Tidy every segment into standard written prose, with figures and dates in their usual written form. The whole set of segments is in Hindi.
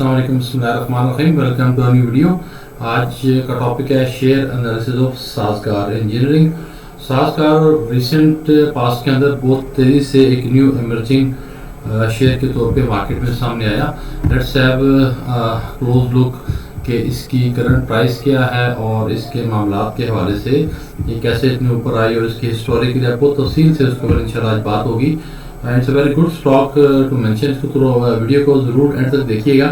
अस्सलामुअलैकुम, वेलकम टू न्यू वीडियो। आज का टॉपिक है share analysis of Sazgar engineering. Sazgar recent past के अंदर बहुत तेज़ी से एक न्यू इमर्जिंग शेयर के तौर पे मार्केट में सामने आया। लेट्स हैव क्लोज लुक कि इसकी करंट प्राइस क्या है और इसके मामलात के हवाले से ये कैसे इतने ऊपर आई और इसकी हिस्टोरी के लिए बहुत तफसील से उसके ऊपर इंशाल्लाह आज बात होगी। It's a very good stock to mention. इसको तो वीडियो को ज़रूर एंड तक देखिएगा।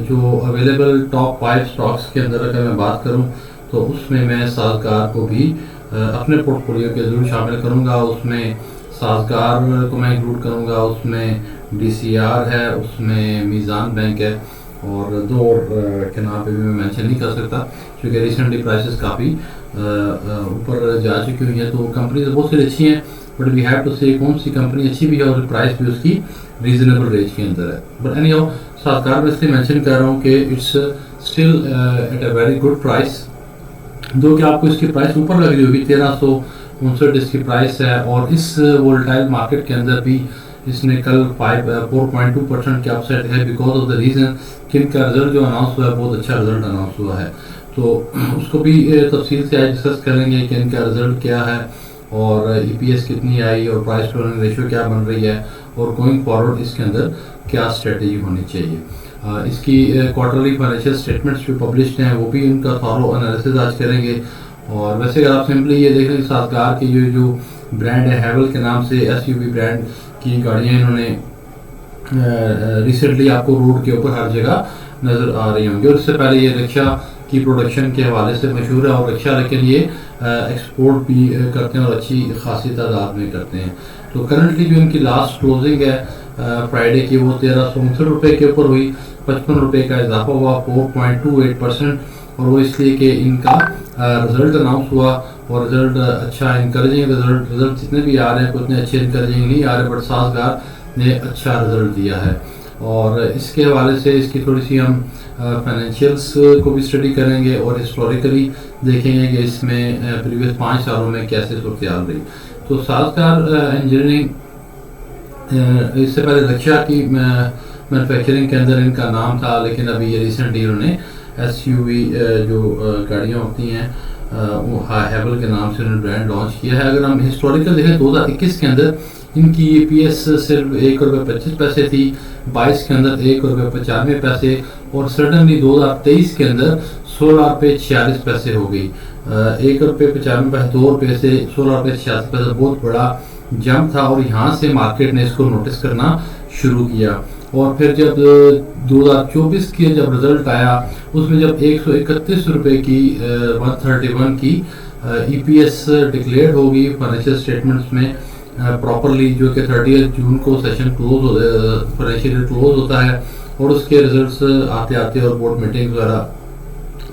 जो अवेलेबल टॉप 5 स्टॉक्स के अंदर अगर मैं बात करूं तो उसमें मैं साज़गार को भी अपने पोर्टफोलियो के ज़रूर शामिल करूंगा। उसमें साज़गार को मैं इंक्लूड करूंगा, उसमें DCR है, उसमें मीज़ान बैंक है और दो और के नाम पे भी मैं मेंशन नहीं कर सकता क्योंकि रिसेंटली प्राइसेस काफ़ी ऊपर जा चुकी हुई हैं। तो कंपनीज बहुत सी अच्छी हैं, बट वी हैव टू से कौन सी कंपनी अच्छी भी है और प्राइस भी उसकी रीजनेबल रेंज के अंदर है। बट एनी हाउ साज़गार में इसलिए मेंशन कर रहा हूँ कि it's still at a very good price. दो कि आपको इसकी प्राइस ऊपर लग रही होगी, 1359 इसकी प्राइस है और इस वोलेटाइल मार्केट के अंदर भी इसने कल 4.2% की अपसाइड है बिकॉज ऑफ द रीज़न कि इनका रिजल्ट जो अनाउंस हुआ है बहुत अच्छा रिजल्ट अनाउंस हुआ है। तो उसको भी तफसील से आज डिस्कस करेंगे कि इनका रिजल्ट क्या है और EPS कितनी आई और प्राइस टू अर्निंग रेशियो क्या बन रही है और गोइंग फॉरवर्ड इसके अंदर क्या स्ट्रेटजी होनी चाहिए। इसकी क्वार्टरली फाइनेंशियल स्टेटमेंट्स जो पब्लिश्ड हैं वो भी इनका थॉरो एनालिसिस आज करेंगे। और वैसे अगर आप सिंपली ये देख रहे हैं साज़गार की जो ब्रांड है हैवल के नाम से SUV ब्रांड की गाड़ियाँ इन्होंने रिसेंटली आपको रोड के ऊपर हर जगह नज़र आ रही होंगी। और इससे पहले ये रिक्शा की प्रोडक्शन के हवाले से मशहूर है और रिक्शा लेकिन ये एक्सपोर्ट भी करते हैं और अच्छी खासी तादाद में करते हैं। तो करंटली जो इनकी लास्ट क्लोजिंग है फ्राइडे की वो 1359 रुपये के ऊपर हुई, 55 रुपये का इजाफा हुआ 4.28%। और वो इसलिए कि इनका रिजल्ट अनाउंस हुआ और रिजल्ट अच्छा इंकरेजिंग रिजल्ट जितने भी आ रहे हैं उतने अच्छे इंकरेजिंग नहीं आ रहे, बट साज़गार ने अच्छा रिजल्ट दिया है। और इसके हवाले से इसकी थोड़ी सी हम फाइनेंशियल्स को भी स्टडी करेंगे और हिस्टोरिकली देखेंगे कि इसमें प्रीवियस 5 सालों में कैसे सूरत हाल रही। तो साज़गार इंजीनियरिंग इससे पहले रिक्शा की मैन्युफैक्चरिंग के अंदर इनका नाम था, लेकिन अभी ये रिसेंटली इन्होंने SUV जो गाड़ियाँ होती हैं वो हैवल के नाम से उन्होंने ब्रांड लॉन्च किया है। अगर हम हिस्टोरिकल देखें 2021 के अंदर इनकी EPS सिर्फ ₹1.25 थी, 22 के अंदर ₹1.95 और सडनली 2023 के अंदर ₹16.46 हो गई। ₹1.95 ₹2 से ₹16.86 बहुत बड़ा जंप था और यहाँ से मार्केट ने इसको नोटिस करना शुरू किया। और फिर जब 2024 की जब रिजल्ट आया उसमें जब 131 रुपये की 131 की EPS डिक्लेयर होगी फाइनेंशियल स्टेटमेंट्स में प्रॉपरली, जो कि 30 जून को सेशन फाइनेंशियल क्लोज होता है और उसके रिजल्ट्स आते आते और बोर्ड मीटिंग वगैरह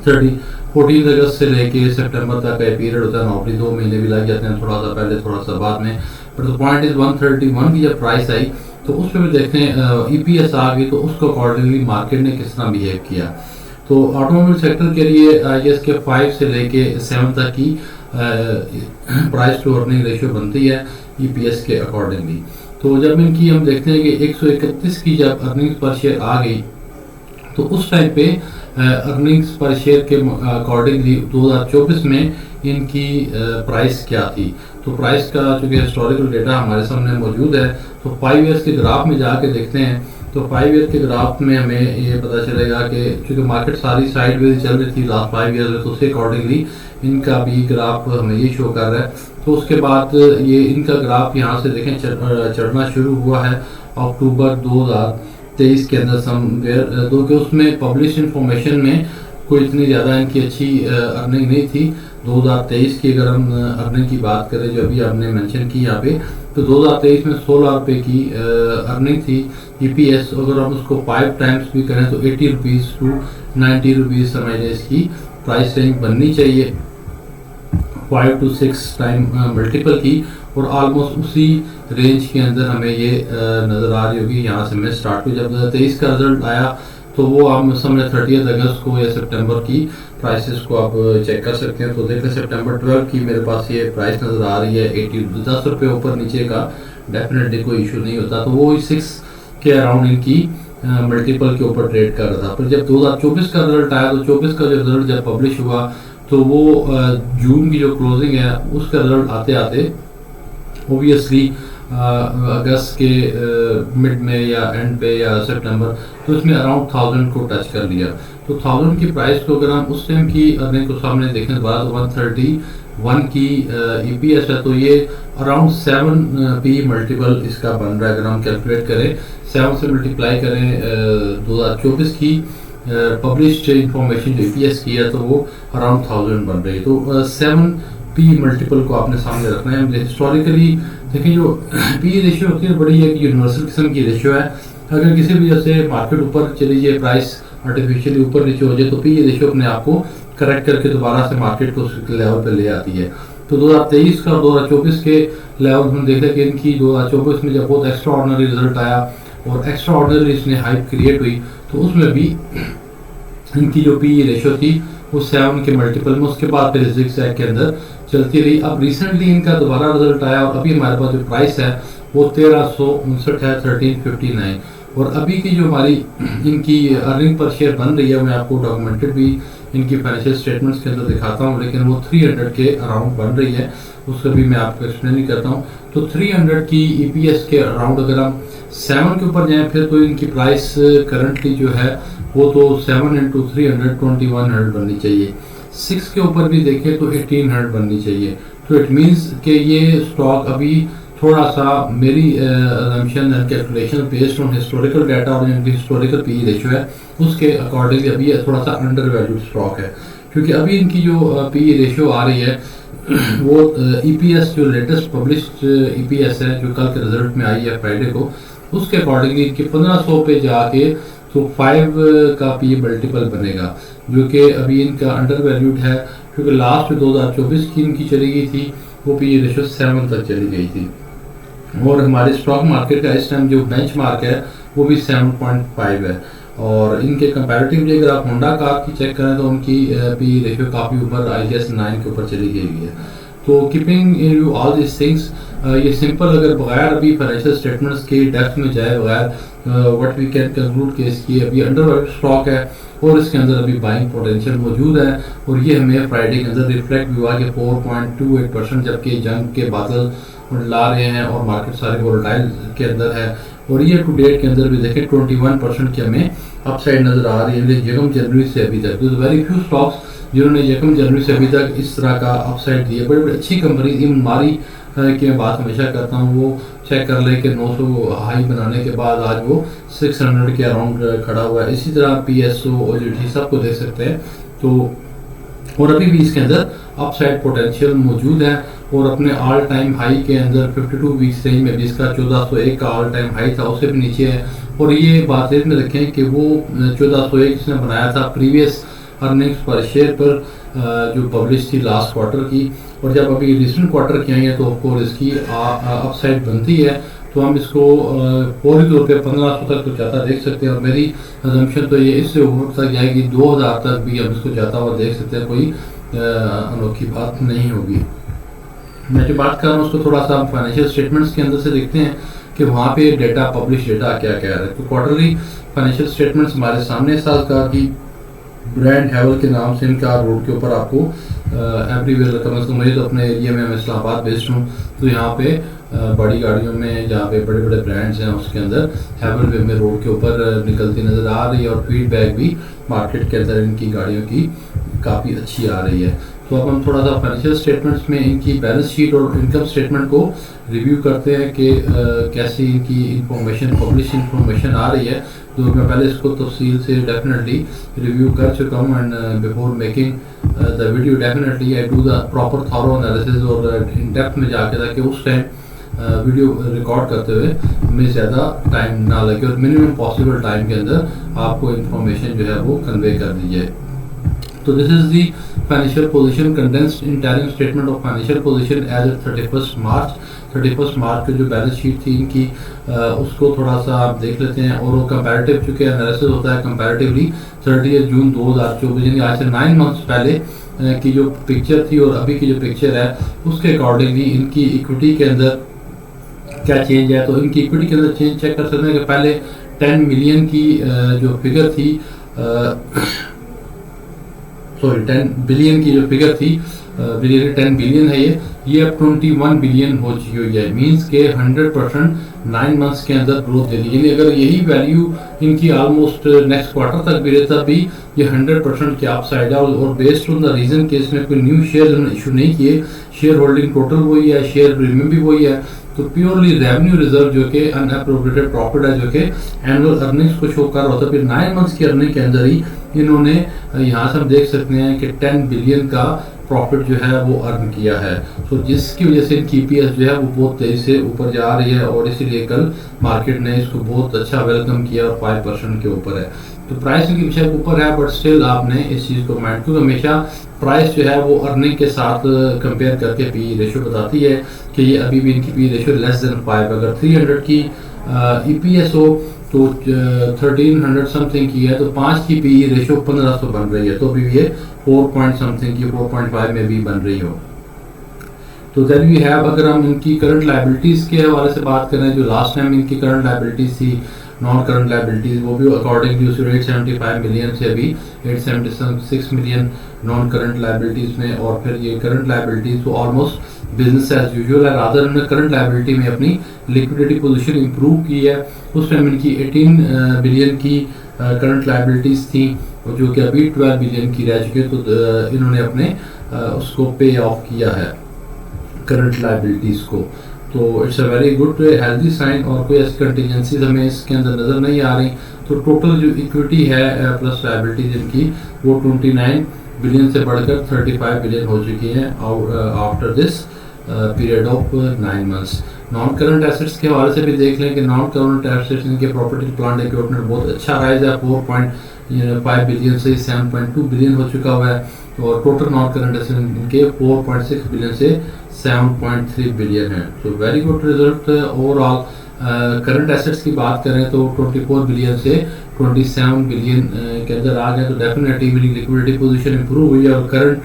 14 अगस्त से लेके सितंबर तक का पीरियड होता है। नॉर्मली 2 महीने भी लग जाते हैं, थोड़ा सा पहले थोड़ा सा बाद में। बट द पॉइंट इज 131 की जब प्राइस आई तो उसमें भी देखते हैं EPS आ गई तो उसको अकॉर्डिंगली मार्केट ने किस तरह बिहेव किया। तो ऑटोमोबाइल सेक्टर के लिए IS के 5 से लेके 7 तक की प्राइस टू अर्निंग रेशियो बनती है EPS के अकॉर्डिंगली। तो जब इनकी हम देखते हैं कि 131 की जब अर्निंग्स पर शेयर आ गई तो उस टाइम पे अर्निंग्स पर शेयर के अकॉर्डिंगली 2024 में इनकी प्राइस क्या थी। तो प्राइस का चूँकि हिस्टोरिकल डेटा हमारे सामने मौजूद है तो 5 ईयर्स के ग्राफ में जाके देखते हैं तो 5 ईयर के ग्राफ में हमें ये पता चलेगा कि चूँकि मार्केट सारी साइडवेज चल रही थी लास्ट 5 ईयर में, तो उसके अकॉर्डिंगली इनका भी ग्राफ हमें ये शो कर रहा है। तो उसके बाद ये इनका ग्राफ यहाँ से देखें चढ़ना शुरू हुआ है अक्टूबर 2023 के अंदर समवेयर, दो कि उसमें पब्लिश इंफॉर्मेशन में कोई इतनी ज़्यादा इनकी अच्छी अर्निंग नहीं थी। 2023 की अगर हम अर्निंग की बात करें जो अभी आपने मेंशन की यहाँ पे, तो 2023 में 16 रुपये की अर्निंग थी। EPS अगर हम उसको 5 टाइम्स भी करें तो 80 रुपीज़ टू 90 रुपीज़ समझ लें इसकी प्राइस रेंज बननी चाहिए 5 to 6 टाइम मल्टीपल की। और ऑलमोस्ट उसी रेंज के अंदर हमें ये नज़र आ रही होगी। यहाँ से मैं स्टार्ट हुई जब 23 का रिजल्ट आया तो वो आप समझ 30 अगस्त को या सितंबर की प्राइसेस को आप चेक कर सकते हैं। तो देख लें सितंबर 12 की मेरे पास ये प्राइस नज़र आ रही है 10 रुपये ऊपर नीचे का डेफिनेटली कोई इशू नहीं होता। तो वो 6 के अराउंड इनकी मल्टीपल के ऊपर ट्रेड कर रहा था। पर जब 2024 का रिजल्ट आया तो 24 का जो रिजल्ट जब पब्लिश हुआ तो वो जून की जो क्लोजिंग है उसका रिजल्ट आते आते ओबियसली अगस्त के मिड में या एंड पे या सितंबर, तो इसमें अराउंड 1000 को टच कर लिया। तो 1000 की प्राइस को अगर हम उस टाइम की अर्निंग को सामने देखें दोबारा तो 131 की ईपीएस है, तो ये अराउंड 7p मल्टीपल इसका बन रहा है। अगर हम कैलकुलेट करें 7 से मल्टीप्लाई करें 2024 की पब्लिश्ड इंफॉर्मेशन जो ईपीएस की है तो वो अराउंड 1000 बन रही है। तो 7p मल्टीपल को आपने सामने रखना है। हिस्टोरिकली देखिए जो पी रेशियो होती है बड़ी एक यूनिवर्सल किस्म की रेशियो है। अगर किसी भी वजह से मार्केट ऊपर चली जाए, प्राइस आर्टिफिशियली ऊपर नीचे हो जाए, तो पी रेशियो अपने आप को करेक्ट करके दोबारा से मार्केट को उस लेवल पे ले आती है। तो 2023 का और 2024 के लेवल हम देखते हैं कि इनकी 2024 में जब बहुत एक्स्ट्रा ऑर्डिनरी रिजल्ट आया और एक्स्ट्रा ऑर्डिनरी इसने हाइप क्रिएट हुई, तो उसमें भी इनकी जो पी रेशियो थी वो 7 के मल्टीपल में, उसके बाद फिर ज़िगज़ैग के अंदर चलती रही। अब रिसेंटली इनका दोबारा रिजल्ट आया और अभी हमारे पास जो प्राइस है वो 1359 है, 1359। और अभी की जो हमारी इनकी अर्निंग पर शेयर बन रही है, मैं आपको डॉक्यूमेंटेड भी इनकी फाइनेंशियल स्टेटमेंट्स के अंदर दिखाता हूँ, लेकिन वो 300 के अराउंड बन रही है, उसका भी मैं आपको एक्सप्लेन नहीं करता हूँ। तो 300 की ईपीएस के अराउंड अगर हम 7 के ऊपर जाएँ फिर तो इनकी प्राइस करंटली जो है वो तो 7 इंटू 300 2100 बननी चाहिए। 6 के ऊपर भी देखें तो 1800 बननी चाहिए। तो इट मीन्स कि ये स्टॉक अभी थोड़ा सा मेरी assumption and calculation based on historical data और इनकी हिस्टोरिकल पी रेशियो है उसके अकॉर्डिंगली अभी ये थोड़ा सा अंडर वैल्यूड स्टॉक है, क्योंकि अभी इनकी जो पी रेशियो आ रही है वो ईपीएस जो लेटेस्ट पब्लिश्ड ईपीएस है जो कल के रिजल्ट में आई है फ्राइडे को, उसके अकॉर्डिंगली इनकी 1500 पे जाके तो 5 का पी मल्टीपल बनेगा, जो कि अभी इनका अंडर वैल्यूड है, क्योंकि लास्ट 2024 की इनकी चली गई थी वो पी रेशियो 7 तक चली गई थी। और हमारे स्टॉक मार्केट का इस टाइम जो बेंचमार्क है वो भी 7.5 है। और इनके कंपैरेटिवली अगर आप होंडा कार की चेक करें तो उनकी पी रेशियो काफ़ी ऊपर आई गेस 9 के ऊपर चली गई है। तो keeping in you all this things, ये सिंपल अगर बगैर अभी फाइनेंशियल स्टेटमेंट्स के डेप्थ में जाए बगैर व्हाट वी कैन कंक्लूड कि इसकी अभी अंडर स्टॉक है और इसके अंदर अभी बाइंग पोटेंशियल मौजूद है। और ये हमें फ्राइडे के अंदर रिफ्लेक्ट भी हुआ कि 4.28%, जबकि जंग के बादल ला रहे हैं और मार्केट सारे वोलेटाइल के अंदर है। और ये टू डेट के अंदर भी देखें 21% की हमें अपसाइड नजर आ रही है यकम जनवरी से अभी तक। तो वेरी फ्यू स्टॉक्स जिन्होंने यकम जनवरी से अभी तक इस तरह का अपसाइड दिए, बड़ी बड़ी अच्छी कंपनी इवन मारी की मैं बात हमेशा करता हूँ, वो चेक कर ले कि 900 हाई बनाने के बाद आज वो 600 के अराउंड खड़ा हुआ है। इसी तरह पीएसओ ओजीटी सबको देख सकते हैं। तो और अभी भी इसके अंदर अपसाइड पोटेंशियल मौजूद है और अपने ऑल टाइम हाई के अंदर 52 वीक्स रेंज में भी इसका 1401 का ऑल टाइम हाई था, उससे भी नीचे है। और ये बात में रखें कि वो 1401 इसने बनाया था प्रीवियस अर्निंग्स पर शेयर पर जो पब्लिश थी लास्ट क्वार्टर की, और जब अभी रिसेंट क्वार्टर की आई है तो ऑफकोर्स इसकी अपसाइड बनती है। तो हम इसको फौरी तौर पर 1500 तक तो जाता देख सकते हैं और मेरी असम्पशन तो ये इससे ऊपर तक जाएगी, 2000 तक भी हम इसको जाता हुआ देख सकते हैं, कोई अनोखी बात नहीं होगी। मैं जो बात कर रहा हूँ उसको थोड़ा सा हम फाइनेंशियल स्टेटमेंट्स के अंदर से देखते हैं कि वहाँ पे डेटा पब्लिश डेटा क्या कह रहा है। तो क्वार्टरली फाइनेंशियल स्टेटमेंट्स हमारे सामने साल का की ब्रांड हैवल के नाम से इनका रोड के ऊपर आपको एवरीवेयर कम से कम, मुझे तो अपने एरिया में मैं इस्लामाबाद बेस्ड हूँ तो यहाँ पे बड़ी गाड़ियों में जहाँ पे बड़े बड़े ब्रांड्स हैं उसके अंदर हैवल वे में रोड के ऊपर निकलती नज़र आ रही है और फीडबैक भी मार्केट के अंदर इनकी गाड़ियों की काफ़ी अच्छी आ रही है। तो अब हम थोड़ा सा फाइनेंशियल स्टेटमेंट्स में इनकी बैलेंस शीट और इनकम स्टेटमेंट को रिव्यू करते हैं कि कैसी इनकी इंफॉर्मेशन पब्लिश इंफॉर्मेशन आ रही है। तो मैं पहले इसको तफसील से डेफिनेटली रिव्यू कर चुका हूँ and before making the video definitely I do the proper thorough analysis और इन डेप्थ में जाके ताकि उस टाइम वीडियो रिकॉर्ड करते हुए हमें ज़्यादा टाइम ना लगे और मिनिमम पॉसिबल टाइम के अंदर आपको इंफॉर्मेशन जो है वो कन्वे कर दी जाए। तो this is the financial position condensed interim statement of financial position as at 31 March की जो बैलेंस शीट थी इनकी उसको थोड़ा सा आप देख लेते हैं। और वो कंपैरेटिव चूँकि एनालिसिस होता है कंपैरेटिवली 30 जून 2024 यानी आज से 9 मंथ्स पहले की जो पिक्चर थी और अभी की जो पिक्चर है उसके अकॉर्डिंगली इनकी इक्विटी के अंदर क्या चेंज है। तो इनकी इक्विटी के अंदर चेंज चेक कर सकते हैं कि पहले 10 मिलियन की जो फिगर थी, सॉरी 10 बिलियन की जो फिगर थी, 10 बिलियन है ये अब 21 बिलियन हो चुकी हुई है। मींस के 100% 9 मंथ्स के अंदर ग्रोथ दे दी। यानी अगर यही वैल्यू इनकी ऑलमोस्ट नेक्स्ट क्वार्टर तक भी रहता भी ये 100% की अपसाइड है। और बेस्ड ऑन द रीजन के इसमें कोई न्यू शेयर इशू नहीं किए, शेयर होल्डिंग टोटल वही है, शेयर प्रीमियम भी वही है। तो प्योरली रेवेन्यू रिजर्व जो कि अनएप्रोप्रिएटेड प्रॉफिट है, जो कि एनुअल अर्निंग्स को शो कर रहा होता है, फिर 9 मंथ्स की अर्निंग के अंदर ही इन्होंने यहाँ से हम देख सकते हैं कि 10 बिलियन का प्रॉफिट जो है वो अर्न किया है। तो जिसकी वजह से इनकी ईपीएस जो है वो बहुत तेजी से ऊपर जा रही है और इसीलिए कल मार्केट ने इसको बहुत अच्छा वेलकम किया और 5% के ऊपर है। तो प्राइस इनकी पीछे ऊपर है, बट स्टिल आपने इस चीज़ को माइंड, क्योंकि हमेशा प्राइस जो है वो अर्निंग के साथ कंपेयर करके पी रेशियो बताती है कि ये अभी भी इनकी पी रेशियो लेस देन 5। अगर 300 की ईपीएस हो तो 1300 समथिंग की है, तो 5 की पी रेशियो 1500 बन रही है, तो अभी ये 4 पॉइंट समथिंग की 4.5 में भी बन रही हो। तो देन वी हैव, अगर हम इनकी करंट लाइबिलिटीज के हवाले से बात करें, जो लास्ट टाइम इनकी करंट लाइबिलिटीज थी, नॉन करंट लाइबिलिटीज, वो भी अकॉर्डिंगली उसी 875 मिलियन से अभी 876 मिलियन नॉन करंट लाइबिलिटीज में। और फिर ये करंट लाइबिलिटीज तो ऑलमोस्ट बिजनेस एज यूजुअल है। रादर इन्होंने करंट लाइबिलिटी में अपनी लिक्विडिटी पोजीशन इंप्रूव की है। उस टाइम इनकी 18 बिलियन की करंट लाइबिलिटीज थी, जो कि अभी 12 बिलियन की रह चुकी है। तो इन्होंने अपने उसको पे ऑफ किया है करंट लाइबिलिटीज को। तो it's a very good healthy sign, और कोई ऐसी कंटीजेंसीज हमें इसके अंदर नज़र नहीं आ रही। तो टोटल जो इक्विटी है प्लस लाइबिलिटीज इनकी वो 29 बिलियन से बढ़कर 35 बिलियन हो चुकी है after this period of 9 months. Non current assets के हवाले से भी देख लें कि नॉन करंट एसेट्स इनके प्रॉपर्टी प्लांट इक्विपमेंट बहुत अच्छा राइज है, 4.5 बिलियन से 7.2 बिलियन हो चुका हुआ है। और टोटल नॉन करंट एसेट्स इनके 4.6 बिलियन से 7.3 बिलियन है। तो very good result overall. Current assets की बात करें तो 24 बिलियन से 27 बिलियन के अंदर आ गए। तो डेफिनेटली लिक्विडिटी पोजीशन इंप्रूव हुई है और करंट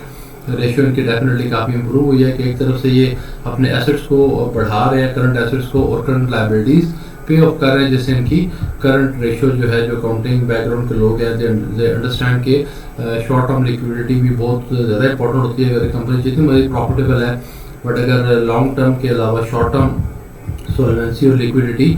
रेशियो इनकी डेफिनेटली काफ़ी इंप्रूव हुई है कि एक तरफ से ये अपने एसेट्स को बढ़ा रहे हैं, करंट एसेट्स को, और करंट लाइबिलिटीज पे ऑफ कर रहे हैं, जिससे इनकी करंट रेशियो जो है, जो अकाउंटिंग बैकग्राउंड के लोग हैं दे अंडरस्टैंड के शॉर्ट टर्म लिक्विडिटी भी बहुत ज़्यादा इंपॉर्टेंट होती है। अगर कंपनी जितनी मर्जी प्रॉफिटेबल है, बट अगर लॉन्ग टर्म के अलावा शॉर्ट टर्म सॉल्वेंसी और liquidity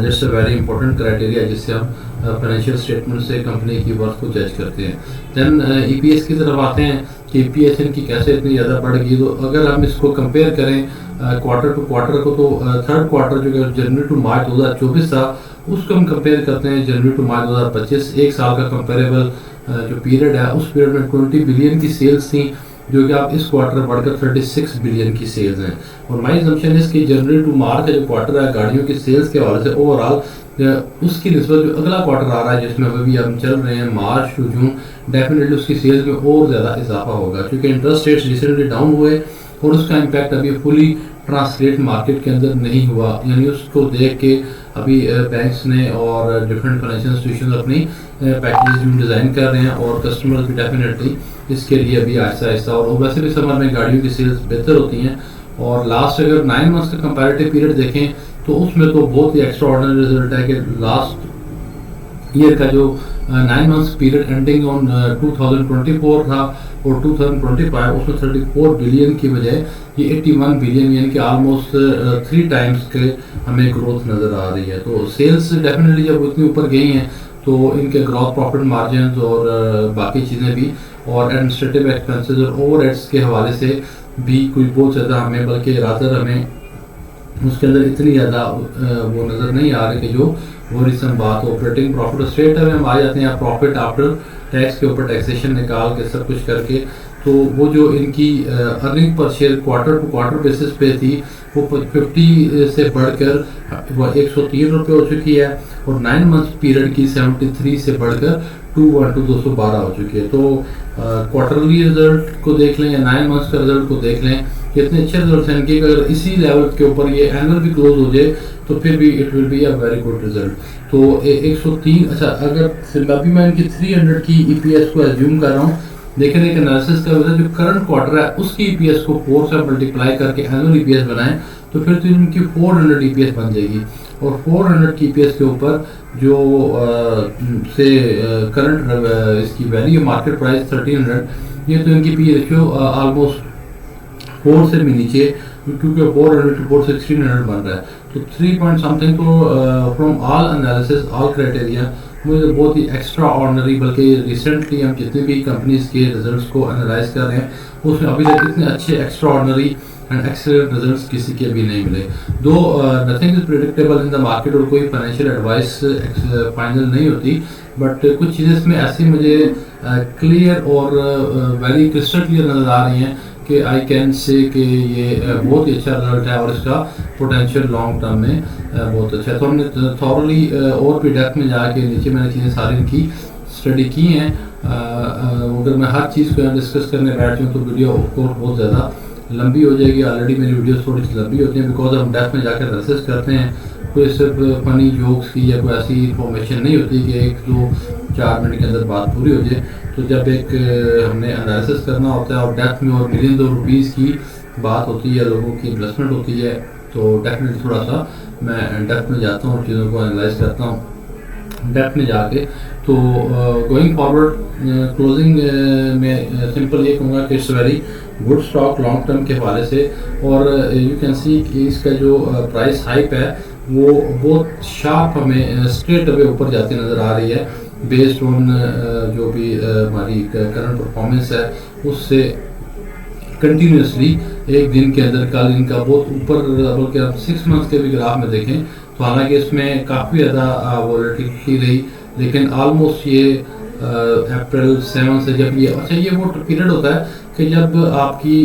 just a very important criteria, जिससे हम फाइनेंशियल स्टेटमेंट से कंपनी की वर्थ को जज करते हैं। देन ईपीएस की तरफ आते हैं कि ईपीएस इनकी कैसे इतनी ज़्यादा बढ़ गई। तो अगर हम इसको कंपेयर करें क्वार्टर टू क्वार्टर को, तो थर्ड क्वार्टर जो जनवरी टू मार्च 2024 था, उसको हम कंपेयर करते हैं जनवरी टू मार्च 2025, एक साल का कंपेरेबल जो पीरियड है, उस पीरियड में 20 बिलियन की सेल्स थी, जो कि आप इस क्वार्टर बढ़कर 36 बिलियन की सेल्स हैं। और माई असम्पशन है कि जनवरी टू मार्च का जो क्वार्टर है गाड़ियों की सेल्स के हवाले से ओवरऑल, उसकी निस्बत जो अगला क्वार्टर आ रहा है जिसमें अभी हम चल रहे हैं मार्च टू जून, डेफिनेटली उसकी सेल्स में और ज़्यादा इजाफा होगा, क्योंकि इंटरेस्ट रेट्स रिसेंटली डाउन हुए और उसका इम्पैक्ट अभी फुली ट्रांसलेट मार्केट के अंदर नहीं हुआ। यानी उसको देख के अभी बैंक्स ने और डिफरेंट फाइनेंशियल इंस्टीट्यूशन अपनी पैकेजेस डिज़ाइन कर रहे हैं, और कस्टमर्स भी डेफिनेटली इसके लिए अभी आहिस्ता आहिस्ता, और वैसे भी समर में गाड़ियों की सेल्स बेहतर होती हैं। और लास्ट अगर 9 मंथ्स का कंपैरेटिव पीरियड देखें तो उसमें तो बहुत ही एक्स्ट्रा ऑर्डिनरी रिजल्ट है कि लास्ट ईयर का जो 9 मंथ्स पीरियड एंडिंग ऑन 2024 था और 2025, उसमें 34 बिलियन की बजाय ये 81 बिलियन, यानी कि ऑलमोस्ट 3 टाइम्स के हमें ग्रोथ नज़र आ रही है। तो सेल्स डेफिनेटली जब इतनी ऊपर गई हैं तो इनके ग्रॉथ प्रॉफिट मार्जिन और बाकी चीज़ें भी, और एडमिनिस्ट्रेटिव एक्सपेंसेस और ओवरहेड्स के हवाले से भी कोई बहुत ज़्यादा हमें, बल्कि रादर हमें उसके अंदर इतनी ज़्यादा वो नज़र नहीं आ रही कि जो वो रिसन बात। ऑपरेटिंग प्रॉफिट स्ट्रेट में हम आ जाते हैं प्रॉफिट आफ्टर टैक्स के ऊपर, टैक्सेशन निकाल के सब कुछ करके। तो वो जो इनकी earning per share quarter to quarter basis पे थी, वो 50 से बढ़कर 103 रुपये हो चुकी है, और 9 मंथ्स पीरियड की 73 से बढ़कर 212 हो चुकी है। तो क्वार्टरली रिजल्ट को देख लें या 9 मंथ्स का रिजल्ट को देख लें, कितने अच्छे रिजल्ट हैं इनके। अगर इसी लेवल के ऊपर ये एनुअल भी क्लोज हो जाए तो फिर भी it will be a very good result. तो 103, अच्छा अगर अभी मैं इनकी 300 की ईपीएस को एज्यूम कर रहा हूँ, लेकिन एक एनालिसिस का वजह जो करंट क्वार्टर है उसकी ईपीएस को 4 से मल्टीप्लाई करके एनुअल ईपीएस बनाएं, तो फिर तो इनकी 400 ईपीएस बन जाएगी। और 400 EPS के ऊपर जो से करंट इसकी वैल्यू मार्केट प्राइस 1300, ये तो इनकी पी रेशियो ऑलमोस्ट 4 से भी नीचे, क्योंकि 400 to 1600 बन रहा है। तो 3 पॉइंट समथिंग, तो from all analysis all criteria मुझे बहुत ही एक्स्ट्रा ऑर्डनरी, बल्कि रिसेंटली हम जितने भी कंपनीज के रिजल्ट्स को एनालाइज कर रहे हैं उसमें अभी तक इतने अच्छे extra ordinary and excellent results किसी के भी नहीं मिले। दो nothing is predictable in the market, और कोई फाइनेंशियल एडवाइस फाइनल नहीं होती, बट कुछ चीज़ें इसमें ऐसी मुझे क्लियर और वेरी क्रिस्टल क्लियर नज़र आ रही हैं कि आई कैन से कि ये बहुत ही अच्छा रिजल्ट है और इसका पोटेंशियल लॉन्ग टर्म में बहुत अच्छा है। तो हमने थॉरली और भी डेप्थ में जाके नीचे मैंने चीज़ें सारी इनकी स्टडी की हैं। अगर मैं हर चीज़ को डिस्कस करने बैठ जाऊँ तो वीडियो ऑफकोर्स बहुत ज़्यादा लंबी हो जाएगी। ऑलरेडी मेरी वीडियोस थोड़ी सी लंबी होती हैं बिकॉज हम डेप्थ में जाकर एनालिसिस करते हैं। कोई सिर्फ फनी जोक्स की या कोई ऐसी इंफॉर्मेशन नहीं होती कि 1-2-4 मिनट के अंदर बात पूरी हो जाए। तो जब एक हमने एनालिसिस करना होता है और डेप्थ में और मिलियन रुपीज़ की बात होती है, लोगों की इन्वेस्टमेंट होती है, तो डेफिनेटली थोड़ा सा मैं डेप्थ में जाता हूँ, चीज़ों को एनालाइज करता हूँ डेप्थ में जाके। तो गोइंग फॉरवर्ड क्लोजिंग में सिंपल ये कहूँगा कि it's very good stock long term के हवाले से। और यू कैन सी कि इसका जो प्राइस हाइप है वो बहुत शार्प हमें स्ट्रेट अवे ऊपर जाती नज़र आ रही है, बेस्ड ऑन जो भी हमारी करंट परफॉर्मेंस है उससे कंटिन्यूसली एक दिन के अंदर कल इनका बहुत ऊपर, बल्कि आप 6 मंथ्स के भी ग्राफ में देखें तो हालांकि इसमें काफ़ी ज़्यादा वॉलेटिलिटी रही, लेकिन ऑलमोस्ट ये अप्रैल 7 से जब ये अच्छा ये वो पीरियड होता है कि जब आपकी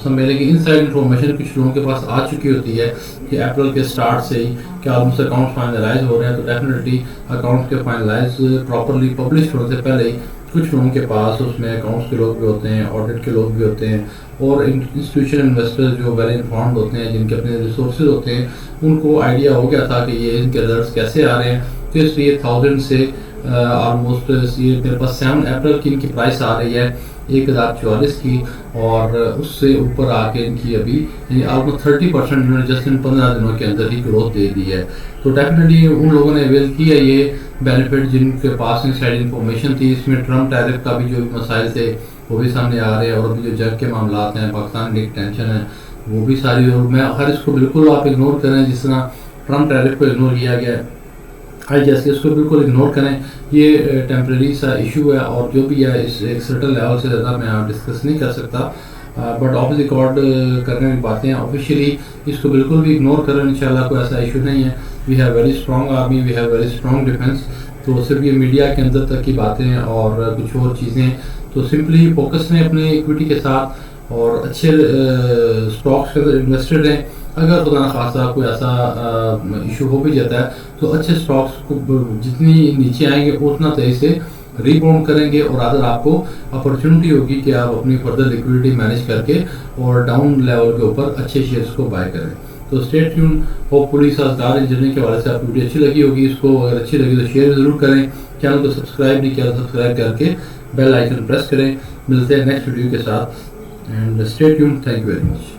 समझने की इनसाइड इन्फॉर्मेशन कुछ लोगों के पास आ चुकी होती है कि अप्रैल के स्टार्ट से ही कि ऑलमोस्ट अकाउंट फाइनलाइज हो रहे हैं। तो डेफिनेटली अकाउंट के फाइनलाइज प्रॉपरली पब्लिश होने से पहले ही कुछ लोगों के पास उसमें अकाउंट्स के लोग भी होते हैं, ऑडिट के लोग भी होते हैं, और इंस्टीट्यूशन इन्वेस्टर्स जो वेल इन्फॉर्म्ड होते हैं, जिनके अपने रिसोर्सेज होते हैं, उनको आइडिया हो गया था कि ये इनके रिजल्ट्स कैसे आ रहे हैं। तो इसलिए 1000 से ऑलमोस्ट ये मेरे पास 7 अप्रैल की इनकी प्राइस आ रही है 1044 की, और उससे ऊपर आके इनकी अभी ऑलमोस्ट 30% इन्होंने जस्ट इन 15 दिनों के अंदर ही ग्रोथ दे दी है। तो डेफिनेटली उन लोगों ने अवेल किया ये बेनिफिट जिनके पास इनसाइड इन्फॉर्मेशन थी। इसमें ट्रम्प टैरिफ का भी जो मसाइल थे वो भी सामने आ रहे हैं, और अभी जो जंग के मामला हैं, पाकिस्तान की टेंशन है, वो भी सारी, और मैं हर इसको बिल्कुल आप इग्नोर करें जिस तरह ट्रम्प टैरिफ को इग्नोर किया गया है, आई जैसे इसको बिल्कुल इग्नोर करें। ये टेम्प्रेरी सा इशू है, और जो भी है इस एक सर्टन लेवल से ज़्यादा मैं यहाँ डिस्कस नहीं कर सकता, बट ऑफ द रिकॉर्ड करने की बातें ऑफिशियली इसको बिल्कुल भी इग्नोर करें। इंशाल्लाह कोई ऐसा इशू नहीं है। We have very strong army, we have very strong defence. तो सिर्फ ये मीडिया के अंदर तक की बातें और कुछ और चीज़ें, तो सिंपली फोकस में अपने इक्विटी के साथ और अच्छे स्टॉक्स के अंदर इन्वेस्टेड हैं। अगर खुदा न खासा कोई ऐसा इशू हो भी जाता है तो अच्छे स्टॉक्स को जितनी नीचे आएंगे उतना तेज़ी से रीबाउंड करेंगे, और अगर आपको अपॉर्चुनिटी होगी कि आप अपनी फर्दर लिक्विडिटी मैनेज करके और डाउन लेवल के ऊपर अच्छे शेयर्स को बाय करें। तो स्टे ट्यून। होपफुली साजगार इंजीनियरिंग के हवाले से आपको वीडियो अच्छी लगी होगी। इसको अगर अच्छी लगी तो शेयर ज़रूर करें। चैनल को सब्सक्राइब नहीं किया तो सब्सक्राइब करके बेल आइकन प्रेस करें। मिलते हैं नेक्स्ट वीडियो के साथ, and stay tune. Thank you very much.